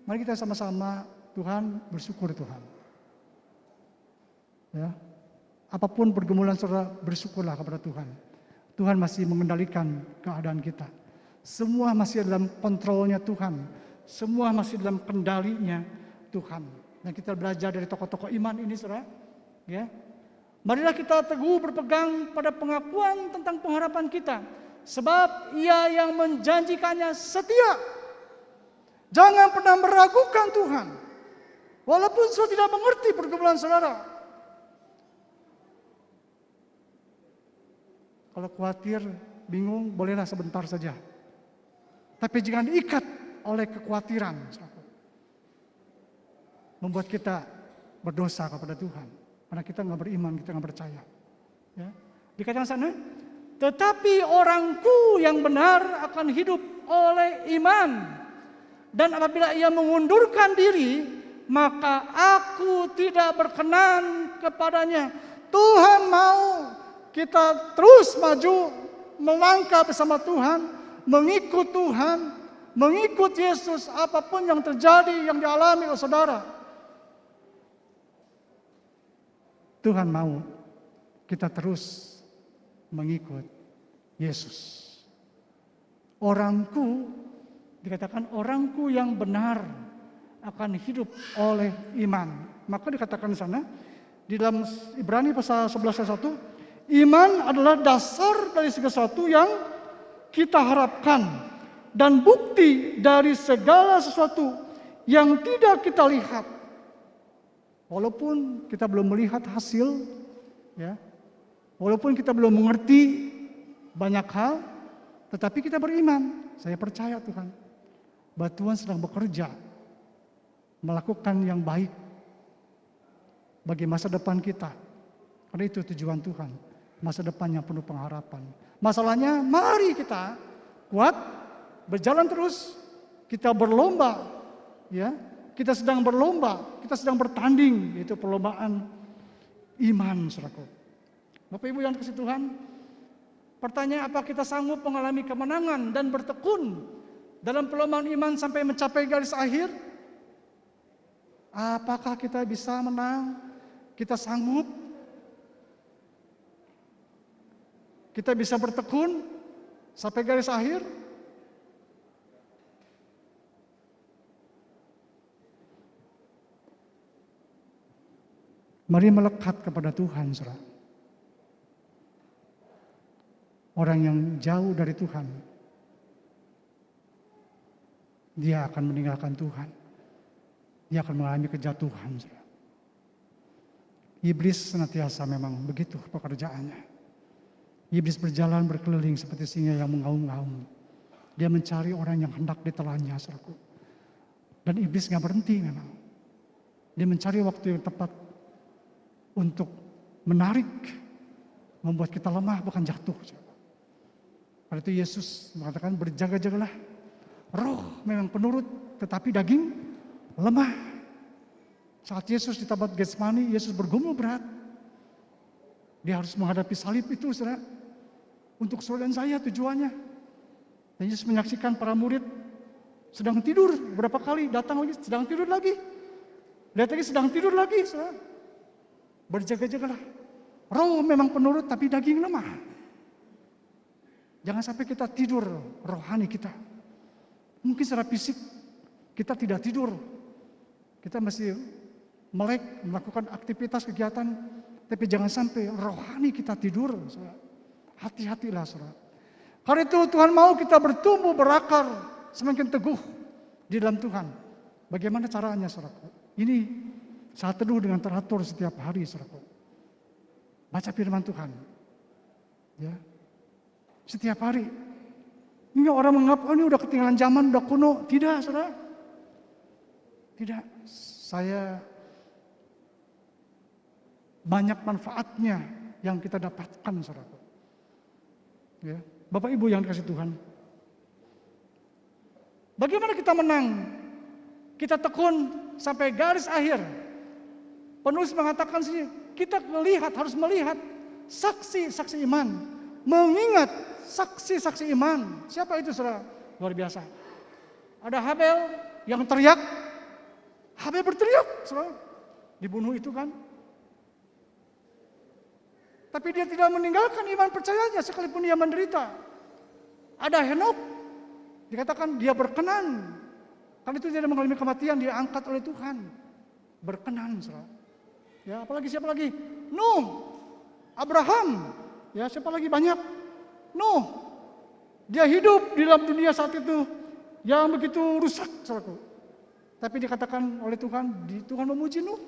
[SPEAKER 1] mari kita sama-sama Tuhan bersyukur, Tuhan. Ya. apapun pergumulan saudara, bersyukurlah kepada Tuhan. Tuhan masih mengendalikan keadaan kita. Semua masih dalam kontrolnya Tuhan. Semua masih dalam kendalinya Tuhan. Dan kita belajar dari tokoh-tokoh iman ini saudara. Ya. Marilah kita teguh berpegang pada pengakuan tentang pengharapan kita. Sebab Ia yang menjanjikannya setia. Jangan pernah meragukan Tuhan. Walaupun saudara tidak mengerti pergumulan saudara. Kalau khawatir, bingung, bolehlah sebentar saja. Tapi jangan diikat oleh kekhawatiran. Membuat kita berdosa kepada Tuhan. Karena kita nggak beriman, kita nggak percaya. Ya. Dikatakan sana, tetapi orangku yang benar akan hidup oleh iman. Dan apabila ia mengundurkan diri, maka aku tidak berkenan kepadanya. Tuhan mau kita terus maju, melangkah bersama Tuhan, mengikut Tuhan, mengikut Yesus apapun yang terjadi, yang dialami oleh saudara. Tuhan mau kita terus mengikut Yesus. Orangku, dikatakan orangku yang benar akan hidup oleh iman. Maka dikatakan di sana, di dalam Ibrani pasal 11 ayat 1, iman adalah dasar dari segala sesuatu yang kita harapkan dan bukti dari segala sesuatu yang tidak kita lihat. Walaupun kita belum melihat hasil, ya, walaupun kita belum mengerti banyak hal, tetapi kita beriman. Saya percaya Tuhan, bahwa Tuhan sedang bekerja, melakukan yang baik bagi masa depan kita. Karena itu tujuan Tuhan, masa depan yang penuh pengharapan. Masalahnya, mari kita kuat, berjalan terus, kita berlomba, ya. Kita sedang berlomba, kita sedang bertanding, yaitu perlombaan iman, saudaraku. Bapak Ibu yang dikasihi Tuhan, pertanyaan, apa kita sanggup mengalami kemenangan dan bertekun dalam perlombaan iman sampai mencapai garis akhir? Apakah kita bisa menang? Kita sanggup? Kita bisa bertekun sampai garis akhir? Mari melekat kepada Tuhan, saudara. Orang yang jauh dari Tuhan, dia akan meninggalkan Tuhan. Dia akan mengalami kejatuhan, saudara. Iblis senantiasa memang begitu pekerjaannya. Iblis berjalan berkeliling seperti singa yang mengaum-ngaum. Dia mencari orang yang hendak ditelannya, saudaraku. Dan iblis gak berhenti memang. Dia mencari waktu yang tepat untuk menarik, membuat kita lemah bukan jatuh. Karena itu Yesus mengatakan berjaga-jagalah. Roh memang penurut, tetapi daging lemah. Saat Yesus di Taman Getsemani, Yesus bergumul berat. Dia harus menghadapi salib itu, saudara. Untuk saudara dan saya tujuannya. Dan Yesus menyaksikan para murid sedang tidur. Berapa kali datang lagi, sedang tidur lagi. Lihat lagi, sedang tidur lagi, saudara. Berjaga-jagalah. Roh memang penurut, tapi daging lemah. Jangan sampai kita tidur rohani kita. Mungkin secara fisik kita tidak tidur. Kita masih melek, melakukan aktivitas kegiatan. Tapi jangan sampai rohani kita tidur. Hati-hatilah, saudara. Karena itu Tuhan mau kita bertumbuh, berakar, semakin teguh di dalam Tuhan. Bagaimana caranya, saudara? Ini saat teduh dengan teratur setiap hari, saudara. Baca firman Tuhan. Ya. Setiap hari. Ini orang menganggap, oh ini udah ketinggalan zaman, udah kuno. Tidak, saudara. Tidak. Saya banyak manfaatnya yang kita dapatkan, saudara. Ya. Bapak Ibu yang dikasihi Tuhan. Bagaimana kita menang? Kita tekun sampai garis akhir. Penulis mengatakan sini, kita harus melihat saksi-saksi iman. Mengingat saksi-saksi iman. Siapa itu, saudara? Luar biasa. Ada Habel yang teriak. Habel berteriak, saudara. Dibunuh itu kan. Tapi dia tidak meninggalkan iman percayanya sekalipun dia menderita. Ada Henok, dikatakan dia berkenan. Karena itu dia mengalami kematian, dia angkat oleh Tuhan. Berkenan, saudara. Ya, apalagi siapa lagi? Nuh, Abraham. Ya, siapa lagi banyak? Nuh. Dia hidup di dalam dunia saat itu yang begitu rusak, saudaraku. Tapi dikatakan oleh Tuhan, Tuhan memuji Nuh.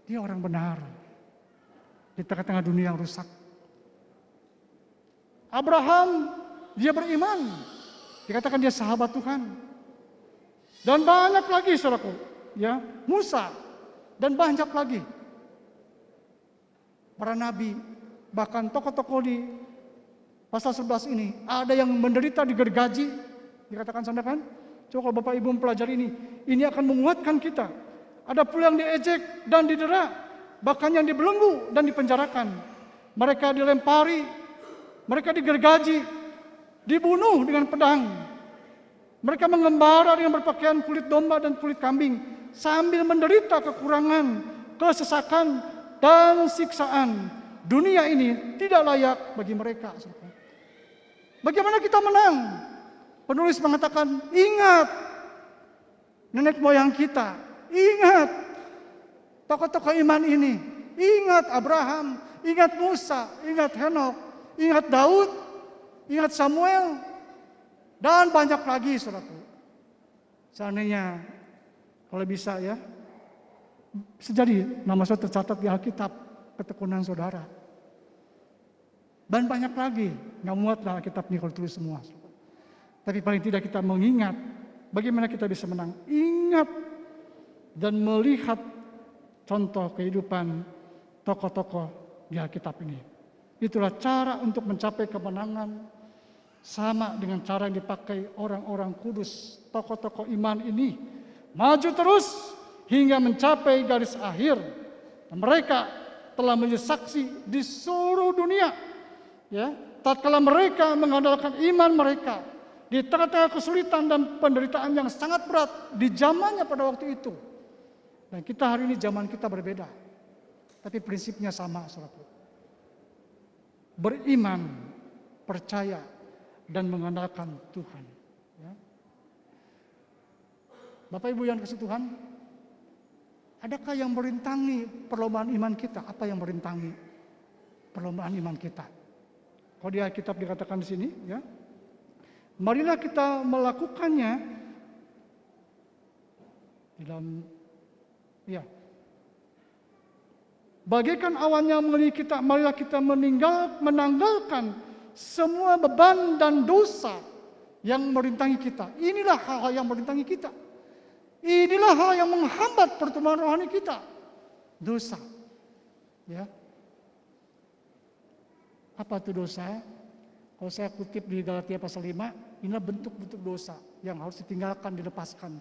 [SPEAKER 1] Dia orang benar di tengah-tengah dunia yang rusak. Abraham, dia beriman. Dikatakan dia sahabat Tuhan. Dan banyak lagi, saudaraku. Ya, Musa dan banyak lagi. Para nabi, bahkan tokoh-tokoh di pasal 11 ini, ada yang menderita digergaji. Dikatakan sana kan? Coba kalau Bapak Ibu mempelajari ini akan menguatkan kita. Ada pula yang diejek dan didera, bahkan yang dibelenggu dan dipenjarakan. Mereka dilempari, mereka digergaji, dibunuh dengan pedang. Mereka mengembara dengan berpakaian kulit domba dan kulit kambing, sambil menderita kekurangan, kesesakan, dan siksaan. Dunia ini tidak layak bagi mereka. Bagaimana kita menang? Penulis mengatakan, ingat nenek moyang kita, ingat tokoh-tokoh iman ini, ingat Abraham, ingat Musa, ingat Henok, ingat Daud, ingat Samuel, dan banyak lagi, saudaraku. Seandainya kalau bisa ya, sejadi nama saudara tercatat di Alkitab, ketekunan saudara. Dan banyak lagi, nggak muatlah Alkitab ini kalau tulis semua. Tapi paling tidak kita mengingat bagaimana kita bisa menang. Ingat dan melihat contoh kehidupan tokoh-tokoh di Alkitab ini. Itulah cara untuk mencapai kemenangan, sama dengan cara yang dipakai orang-orang kudus, tokoh-tokoh iman ini. Maju terus hingga mencapai garis akhir. Dan mereka telah menjadi saksi di seluruh dunia. Ya, tatkala mereka mengandalkan iman mereka di tengah-tengah kesulitan dan penderitaan yang sangat berat di zamannya pada waktu itu. Dan kita hari ini zaman kita berbeda. Tapi prinsipnya sama, saudaraku. Beriman, percaya, dan mengandalkan Tuhan. Ya. Bapak Ibu yang kasih Tuhan, adakah yang merintangi perlombaan iman kita? Apa yang merintangi perlombaan iman kita? Kalau di Alkitab dikatakan di sini, ya. Marilah kita melakukannya di dalam, ya. Bagaikan awan yang mengelilingi kita, marilah kita menanggalkan semua beban dan dosa yang merintangi kita. Inilah hal-hal yang merintangi kita. Inilah hal yang menghambat pertumbuhan rohani kita. Dosa. Ya. Apa itu dosa? Kalau saya kutip di Galatia pasal 5, inilah bentuk-bentuk dosa yang harus ditinggalkan, dilepaskan.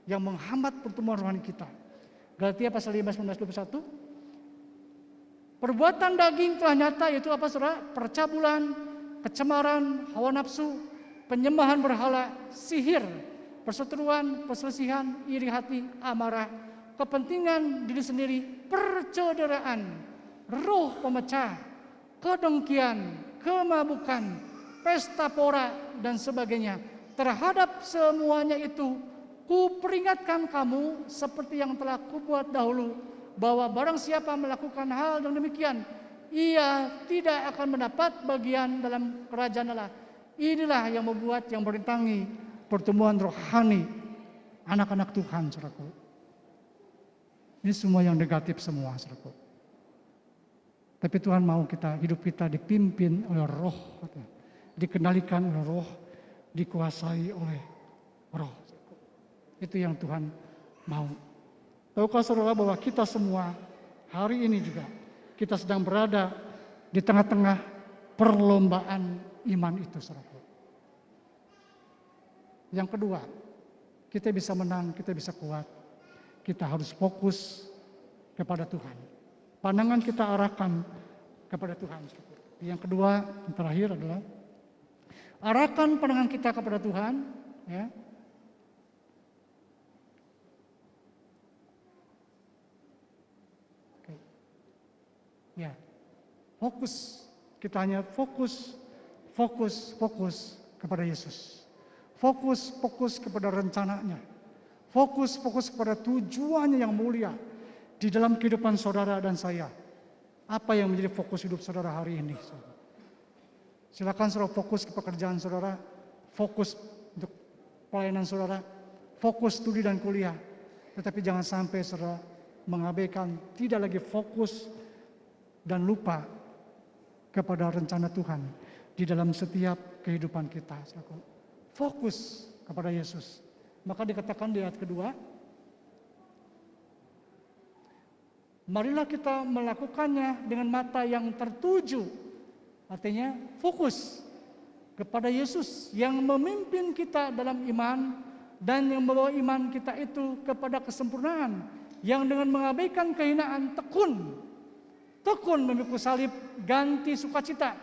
[SPEAKER 1] Yang menghambat pertumbuhan rohani kita. Galatia pasal 5, 19-21. Perbuatan daging telah nyata, yaitu apa, saudara? Percabulan, kecemaran, hawa nafsu, penyembahan berhala, sihir, perseteruan, perselisihan, iri hati, amarah, kepentingan diri sendiri, percederaan, roh pemecah, kedengkian, kemabukan, pesta pora, dan sebagainya. Terhadap semuanya itu, kuperingatkan kamu seperti yang telah kubuat dahulu, bahwa barang siapa melakukan hal yang demikian, ia tidak akan mendapat bagian dalam kerajaan Allah. Inilah yang membuat, yang merintangi pertumbuhan rohani anak-anak Tuhan, saudaraku. Ini semua yang negatif semua, saudaraku. Tapi Tuhan mau hidup kita dipimpin oleh Roh, dikendalikan oleh Roh, dikuasai oleh Roh. Itu yang Tuhan mau. Tahukah saudara bahwa kita semua hari ini juga kita sedang berada di tengah-tengah perlombaan iman itu, saudara. Yang kedua, kita bisa menang, kita bisa kuat. Kita harus fokus kepada Tuhan. Pandangan kita arahkan kepada Tuhan. Yang kedua, yang terakhir adalah arahkan pandangan kita kepada Tuhan, ya. Ya. Fokus. Kita hanya fokus kepada Yesus. Fokus kepada rencananya. Fokus kepada tujuannya yang mulia di dalam kehidupan saudara dan saya. Apa yang menjadi fokus hidup saudara hari ini? Silakan saudara fokus ke pekerjaan saudara, fokus untuk pelayanan saudara, fokus studi dan kuliah. Tetapi jangan sampai saudara mengabaikan, tidak lagi fokus dan lupa kepada rencana Tuhan di dalam setiap kehidupan kita. Fokus kepada Yesus. Maka dikatakan di ayat kedua, marilah kita melakukannya dengan mata yang tertuju. Artinya fokus kepada Yesus yang memimpin kita dalam iman dan yang membawa iman kita itu kepada kesempurnaan, yang dengan mengabaikan kehinaan tekun memikul salib, ganti sukacita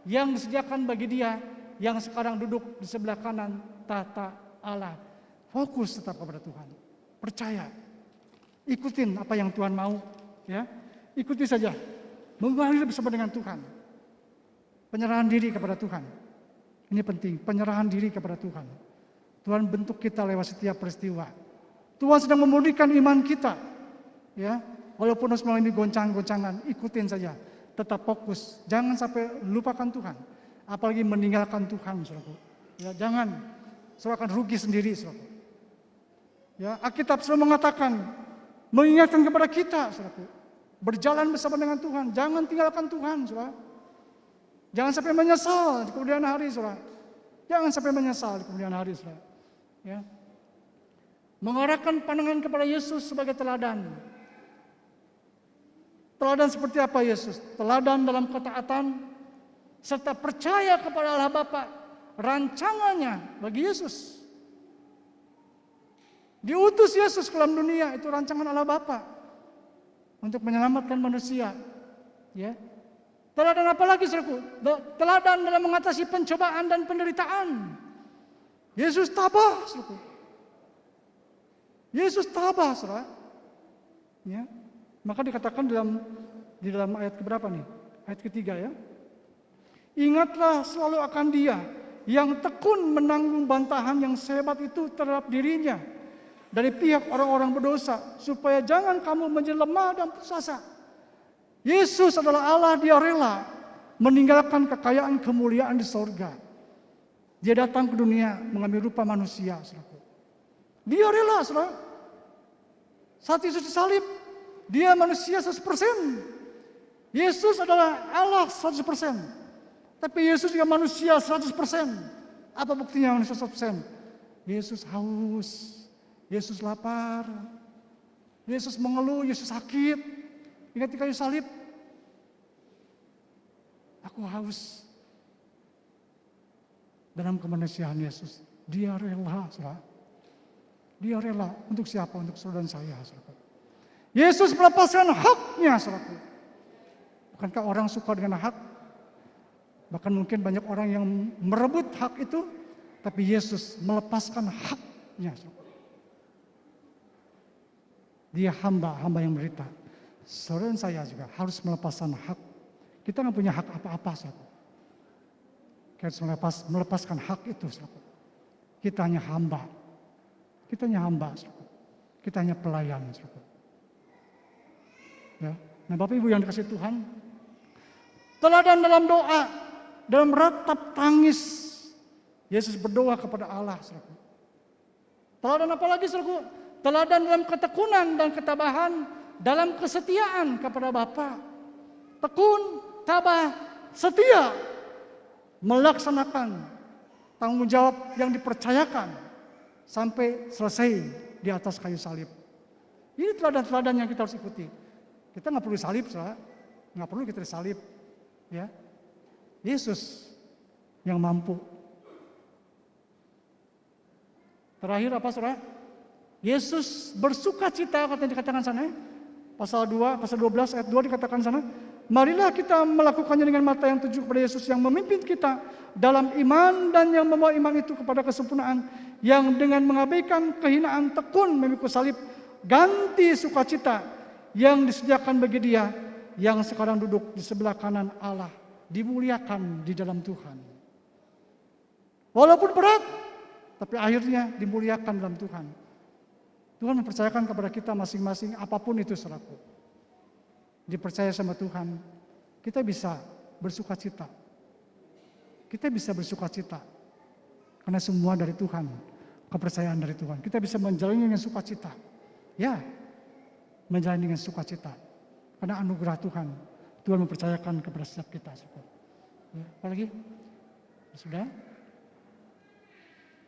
[SPEAKER 1] yang disediakan bagi dia yang sekarang duduk di sebelah kanan tahta Allah. Fokus tetap kepada Tuhan. Percaya. Ikutin apa yang Tuhan mau, ya. Ikuti saja. Mengalir bersama dengan Tuhan. Penyerahan diri kepada Tuhan. Ini penting, penyerahan diri kepada Tuhan. Tuhan bentuk kita lewat setiap peristiwa. Tuhan sedang memulihkan iman kita. Ya, walaupun harus mengalami goncang-goncangan, ikutin saja. Tetap fokus. Jangan sampai lupakan Tuhan. Apalagi meninggalkan Tuhan, saudaraku. Ya, jangan. Saudara akan rugi sendiri, saudaraku. Ya, Alkitab selalu mengatakan, mengingatkan kepada kita, saudaraku, berjalan bersama dengan Tuhan. Jangan tinggalkan Tuhan, saudara. Jangan sampai menyesal di kemudian hari, saudara. Jangan sampai menyesal di kemudian hari, saudara. Ya. Mengarahkan pandangan kepada Yesus sebagai teladan. Teladan seperti apa Yesus? Teladan dalam ketaatan serta percaya kepada Allah Bapa, rancangannya bagi Yesus. Diutus Yesus ke dalam dunia, itu rancangan Allah Bapa untuk menyelamatkan manusia. Ya. Teladan apa lagi, saudaraku? Teladan dalam mengatasi pencobaan dan penderitaan. Yesus tabah, saudaraku. Yesus tabah, saudara. Ya. Maka dikatakan di dalam ayat keberapa nih? Ayat ketiga, ya. Ingatlah selalu akan Dia yang tekun menanggung bantahan yang sehebat itu terhadap dirinya dari pihak orang-orang berdosa, supaya jangan kamu menjadi lemah dan putus asa. Yesus adalah Allah, Dia rela meninggalkan kekayaan kemuliaan di sorga. Dia datang ke dunia mengambil rupa manusia, saudaraku. Dia rela, saudara. Saat Yesus disalib, Dia manusia 100%. Yesus adalah Allah 100%. Tapi Yesus juga manusia 100%. Apa buktinya manusia 100%? Yesus haus. Yesus lapar, Yesus mengeluh, Yesus sakit. Ingat di kayu salib, aku haus. Dalam kemanusiaan Yesus, Dia rela, saudara. Dia rela untuk siapa? Untuk saudara dan saya, saudara. Yesus melepaskan haknya, saudara. Bukankah orang suka dengan hak? Bahkan mungkin banyak orang yang merebut hak itu, tapi Yesus melepaskan haknya, saudara. Dia hamba yang menderita. Saudara dan saya juga harus melepaskan hak. Kita nggak punya hak apa-apa, saudara. Kita harus melepaskan hak itu, saudara. Kita hanya hamba. Kita hanya hamba, saudara. Kita hanya pelayan, saudara. Ya. Nah, Bapak Ibu yang dikasihi Tuhan, teladan dalam doa, dalam ratap tangis, Yesus berdoa kepada Allah, saudara. Teladan apa lagi, saudara? Teladan dalam ketekunan dan ketabahan, dalam kesetiaan kepada Bapa. Tekun, tabah, setia melaksanakan tanggung jawab yang dipercayakan sampai selesai di atas kayu salib. Ini teladan-teladan yang kita harus ikuti. Kita nggak perlu salib, saudara. Nggak perlu kita disalib. Ya. Yesus yang mampu. Terakhir apa, saudara? Yesus bersuka cita, katanya dikatakan sana, pasal 12 ayat 2 dikatakan sana, marilah kita melakukannya dengan mata yang tuju kepada Yesus yang memimpin kita dalam iman dan yang membawa iman itu kepada kesempurnaan, yang dengan mengabaikan kehinaan tekun memikul salib, ganti sukacita yang disediakan bagi Dia yang sekarang duduk di sebelah kanan Allah dimuliakan di dalam Tuhan. Walaupun berat, tapi akhirnya dimuliakan dalam Tuhan. Tuhan mempercayakan kepada kita masing-masing apapun itu saudaraku. Dipercaya sama Tuhan, kita bisa bersuka cita. Kita bisa bersuka cita. Karena semua dari Tuhan, kepercayaan dari Tuhan. Kita bisa menjalani dengan sukacita. Ya, menjalani dengan sukacita. Karena anugerah Tuhan. Tuhan mempercayakan kepada setiap kita. Ya, apalagi? Sudah?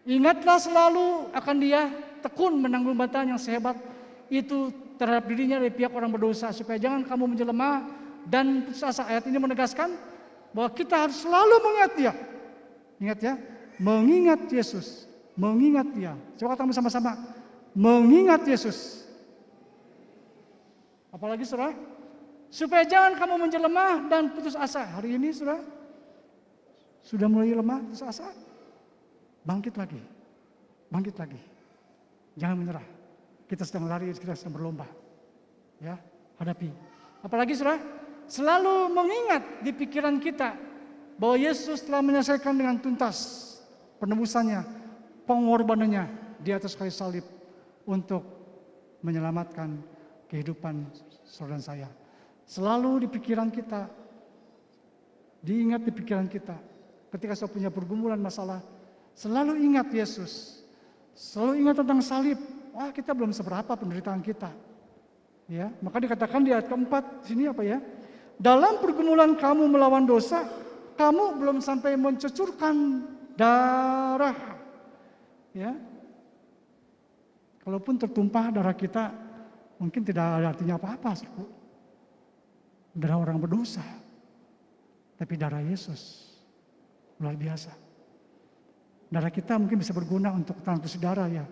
[SPEAKER 1] Ingatlah selalu akan Dia, tekun menanggung bantahan yang sehebat itu terhadap dirinya dari pihak orang berdosa, supaya jangan kamu menjelma dan putus asa. Ayat ini menegaskan bahwa kita harus selalu mengingat Dia. Ingat ya, mengingat Yesus, mengingat Dia. Coba katakan bersama-sama, mengingat Yesus. Apalagi saudara, supaya jangan kamu menjelma dan putus asa. Hari ini saudara, sudah mulai lemah, putus asa, bangkit lagi, bangkit lagi. Jangan menyerah. Kita sedang lari, kita sedang berlomba. Ya, hadapi. Apalagi saudara, selalu mengingat di pikiran kita bahwa Yesus telah menyelesaikan dengan tuntas penebusannya, pengorbanannya di atas kayu salib untuk menyelamatkan kehidupan saudara saya. Selalu di pikiran kita, diingat di pikiran kita. Ketika saya punya pergumulan masalah, selalu ingat Yesus. Selalu ingat tentang salib. Wah, kita belum seberapa penderitaan kita. Ya, maka dikatakan di ayat keempat sini apa ya? Dalam pergumulan kamu melawan dosa, kamu belum sampai mencucurkan darah. Ya. Kalaupun tertumpah darah kita, mungkin tidak ada artinya apa-apa, saudara. Darah orang berdosa. Tapi darah Yesus luar biasa. Darah kita mungkin bisa berguna untuk transfusi darah ya.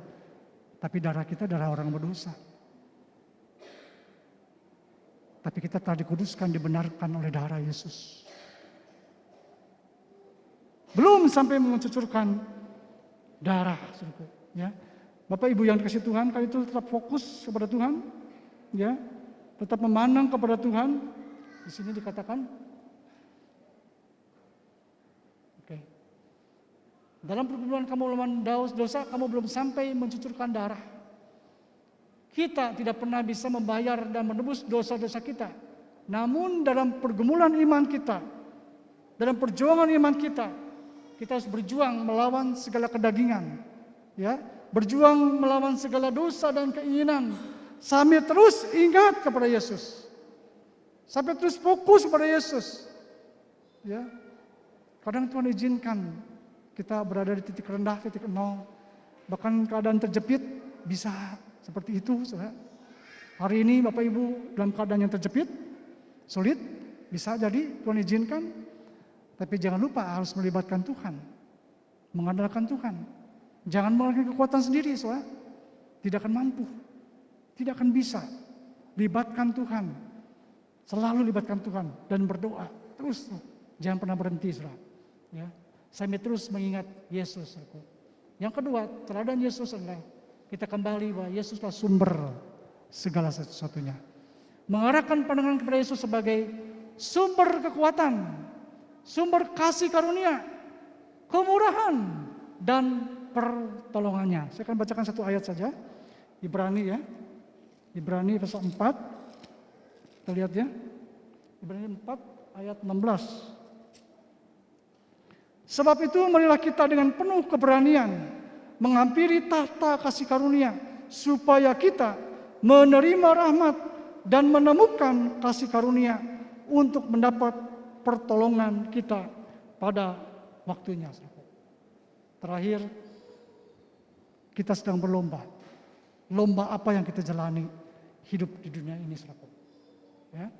[SPEAKER 1] Tapi darah kita darah orang berdosa. Tapi kita telah dikuduskan, dibenarkan oleh darah Yesus. Belum sampai mencucurkan darah, saudara. Ya, Bapak Ibu yang dikasihi Tuhan, kali itu tetap fokus kepada Tuhan, ya, tetap memandang kepada Tuhan. Di sini dikatakan, oke. Dalam pergumulan kamu melawan dosa, kamu belum sampai mencucurkan darah. Kita tidak pernah bisa membayar dan menebus dosa-dosa kita. Namun dalam pergumulan iman kita, dalam perjuangan iman kita harus berjuang melawan segala kedagingan, ya, berjuang melawan segala dosa dan keinginan, sambil terus ingat kepada Yesus, sampai terus fokus kepada Yesus. Ya, kadang Tuhan izinkan kita berada di titik rendah, titik nol, bahkan keadaan terjepit, bisa seperti itu, saudara. Hari ini Bapak Ibu dalam keadaan yang terjepit, sulit, bisa jadi Tuhan izinkan. Tapi jangan lupa harus melibatkan Tuhan, mengandalkan Tuhan. Jangan mengandalkan kekuatan sendiri, saudara. Tidak akan mampu, tidak akan bisa. Libatkan Tuhan, selalu libatkan Tuhan dan berdoa terus. Jangan pernah berhenti, saudara. Ya, sampai terus mengingat Yesus. Yang kedua, teladan Yesus adalah kita kembali bahwa Yesuslah sumber segala sesuatunya. Mengarahkan pandangan kepada Yesus sebagai sumber kekuatan, sumber kasih karunia, kemurahan, dan pertolongannya. Saya akan bacakan satu ayat saja. Ibrani ya. Ibrani pasal 4. Kita lihat ya. Ibrani 4 ayat 16. Sebab itu marilah kita dengan penuh keberanian menghampiri tahta kasih karunia, supaya kita menerima rahmat dan menemukan kasih karunia untuk mendapat pertolongan kita pada waktunya. Terakhir, kita sedang berlomba. Lomba apa yang kita jalani hidup di dunia ini, saudara? Ya.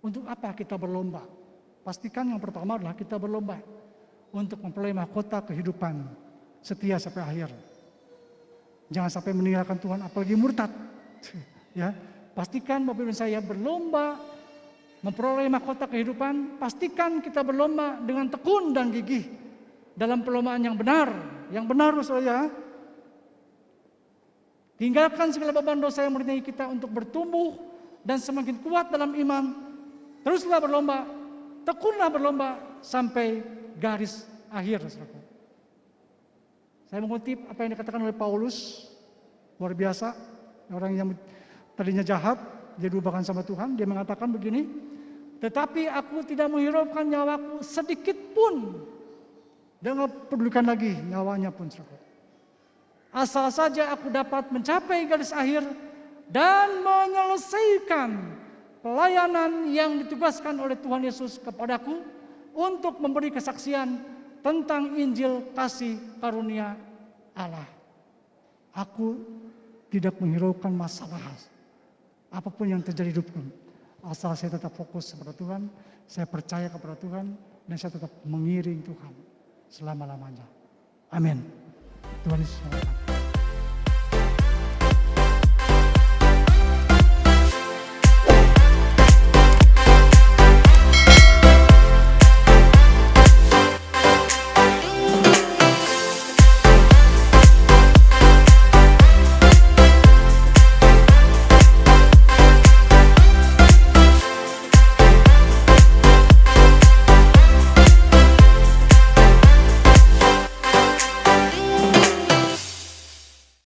[SPEAKER 1] Untuk apa kita berlomba? Pastikan yang pertama adalah kita berlomba untuk memperoleh mahkota kehidupan setia sampai akhir. Jangan sampai meninggalkan Tuhan, apalagi murtad. Ya, pastikan Bapak Ibu saya berlomba memperoleh mahkota kehidupan. Pastikan kita berlomba dengan tekun dan gigih dalam perlombaan yang benar saudara. Tinggalkan segala beban dosa yang mengintai kita untuk bertumbuh dan semakin kuat dalam iman. Teruslah berlomba, tekunlah berlomba sampai garis akhir, saudaraku. Saya mengutip apa yang dikatakan oleh Paulus, luar biasa. Orang yang tadinya jahat, dia diubahkan sama Tuhan. Dia mengatakan begini, tetapi aku tidak menghiraukan nyawaku sedikit pun. Dia nggak pedulikan lagi nyawanya pun, saudaraku. Asal saja aku dapat mencapai garis akhir dan menyelesaikan pelayanan yang ditugaskan oleh Tuhan Yesus kepadaku untuk memberi kesaksian tentang Injil kasih karunia Allah. Aku tidak menghiraukan masalah apapun yang terjadi di hidupku. Asal saya tetap fokus kepada Tuhan, saya percaya kepada Tuhan, dan saya tetap mengiring Tuhan selama-lamanya. Amin. Tuhan Yesus memberkati.